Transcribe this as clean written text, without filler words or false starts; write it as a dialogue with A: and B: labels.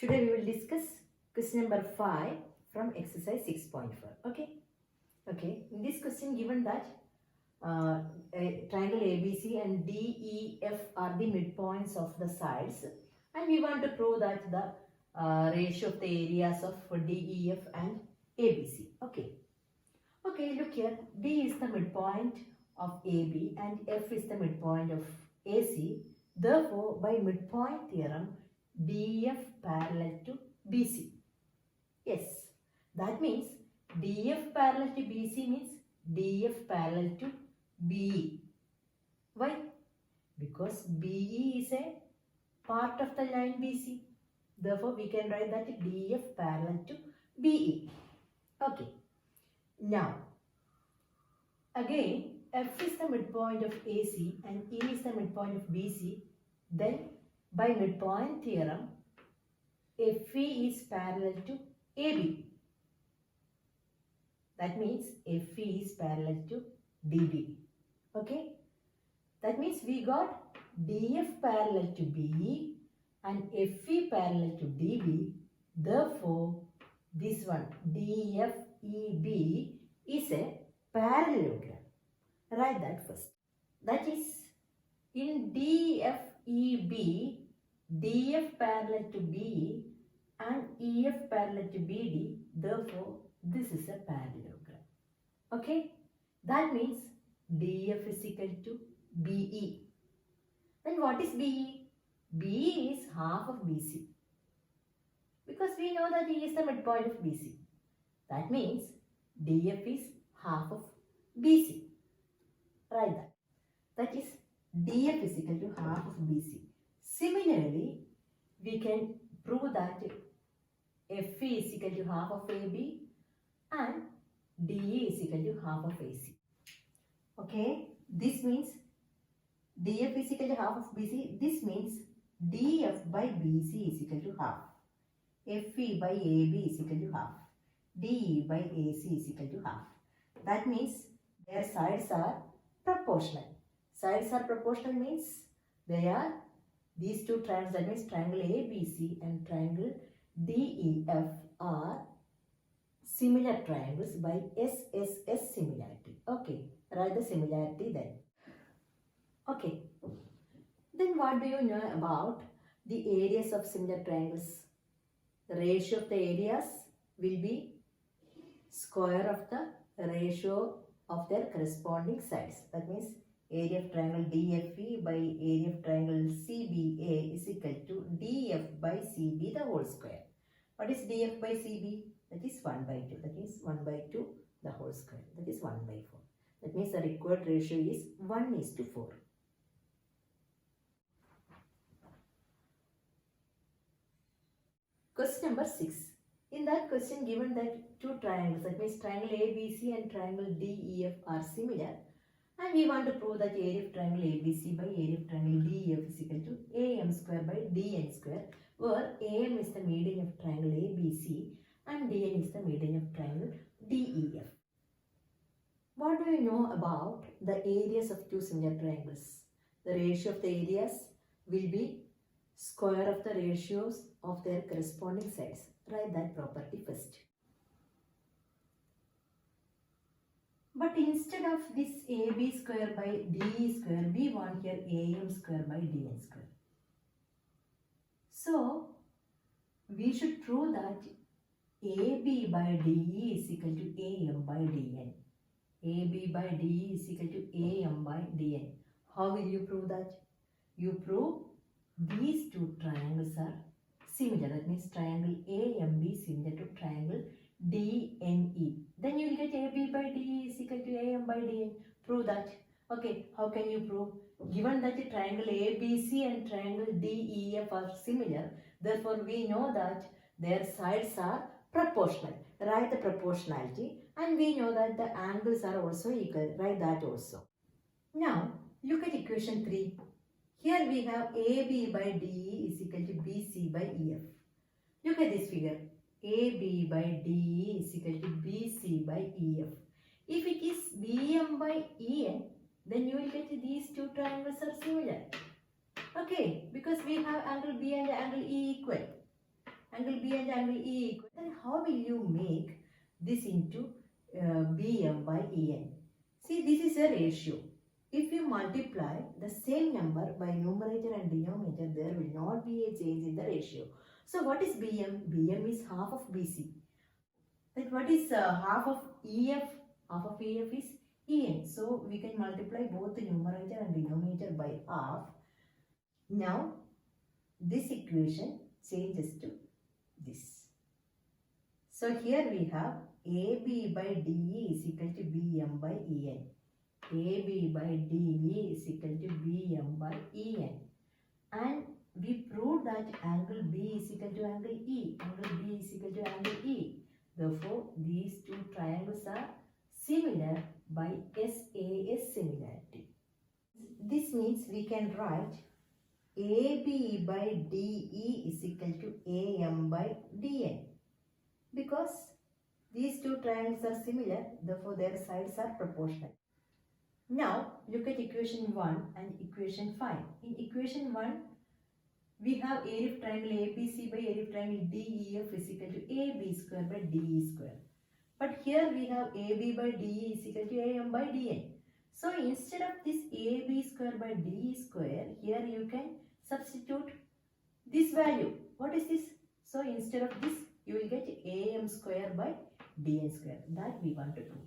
A: Today we will discuss question number 5 from exercise 6.4. Okay. In this question given that a triangle ABC and DEF are the midpoints of the sides, and we want to prove that the ratio of the areas of DEF and ABC. Okay, look here. D is the midpoint of AB and F is the midpoint of AC. Therefore, by midpoint theorem, DF parallel to BC. Yes, that means DF parallel to BC means DF parallel to BE. Why? Because BE is a part of the line BC. Therefore, we can write that DF parallel to BE. Okay. Now, again, F is the midpoint of AC and E is the midpoint of BC. Then, by midpoint theorem, FE is parallel to AB. That means FE is parallel to DB. Okay? That means we got DF parallel to BE and FE parallel to DB. Therefore, this one, DFEB, is a parallelogram. Write that first. That is, in DFEB, DF parallel to BE and EF parallel to BD. Therefore, this is a parallelogram. Okay? That means DF is equal to BE. Then what is BE? BE is half of BC. Because we know that E is the midpoint of BC. That means DF is half of BC. Write that. That is DF is equal to half of BC. Similarly, we can prove that FE is equal to half of AB and DE is equal to half of AC. Okay, this means DF is equal to half of BC. This means DF by BC is equal to half. FE by AB is equal to half. DE by AC is equal to half. That means their sides are proportional. Sides are proportional means they are these two triangles, that means triangle ABC and triangle DEF are similar triangles by SSS similarity. Okay, write the similarity then. Okay, then what do you know about the areas of similar triangles? The ratio of the areas will be square of the ratio of their corresponding sides. That means area of triangle DFE by area of triangle CBA is equal to DF by CB the whole square. What is DF by CB? That is 1 by 2. That is 1 by 2 the whole square. That is 1 by 4. That means the required ratio is 1:4. Question number 6. In that question given that two triangles, that means triangle ABC and triangle DEF are similar, and we want to prove that area of triangle ABC by area of triangle DEF is equal to AM square by DN square, where AM is the median of triangle ABC and DN is the median of triangle DEF. What do you know about the areas of two similar triangles? The ratio of the areas will be square of the ratios of their corresponding sides. Write that property first. But instead of this AB square by DE square, we want here AM square by DN square. So, we should prove that AB by DE is equal to AM by DN. AB by DE is equal to AM by DN. How will you prove that? You prove these two triangles are similar. That means triangle AMB similar to triangle DNE. Then you will get AB by DE is equal to AM by DN. Prove that. Okay, how can you prove? Given that the triangle ABC and triangle DEF are similar, therefore we know that their sides are proportional. Write the proportionality, and we know that the angles are also equal. Write that also. Now, look at equation 3. Here we have AB by DE is equal to BC by EF. Look at this figure. AB by DE is equal to BC by EF. If it is BM by EN, then you will get these two triangles are similar. Okay, because we have angle B and angle E equal. angle B and angle E equal, then how will you make this into BM by EN? See, this is a ratio. If you multiply the same number by numerator and denominator, there will not be a change in the ratio. So what is BM? BM is half of BC. Then what is half of EF? Half of EF is EN. So we can multiply both the numerator and denominator by half. Now this equation changes to this. So here we have AB by DE is equal to BM by EN. AB by DE is equal to BM by EN. And we proved that angle B is equal to angle E. Angle B is equal to angle E. Therefore, these two triangles are similar by SAS similarity. This means we can write AB by DE is equal to AM by DN. Because these two triangles are similar, therefore their sides are proportional. Now look at equation 1 and equation 5. In equation 1, we have area of triangle ABC by area of triangle DEF is equal to AB square by DE square. But here we have AB by DE is equal to AM by DN. So instead of this AB square by DE square, here you can substitute this value. What is this? So instead of this, you will get AM square by DN square. That we want to do.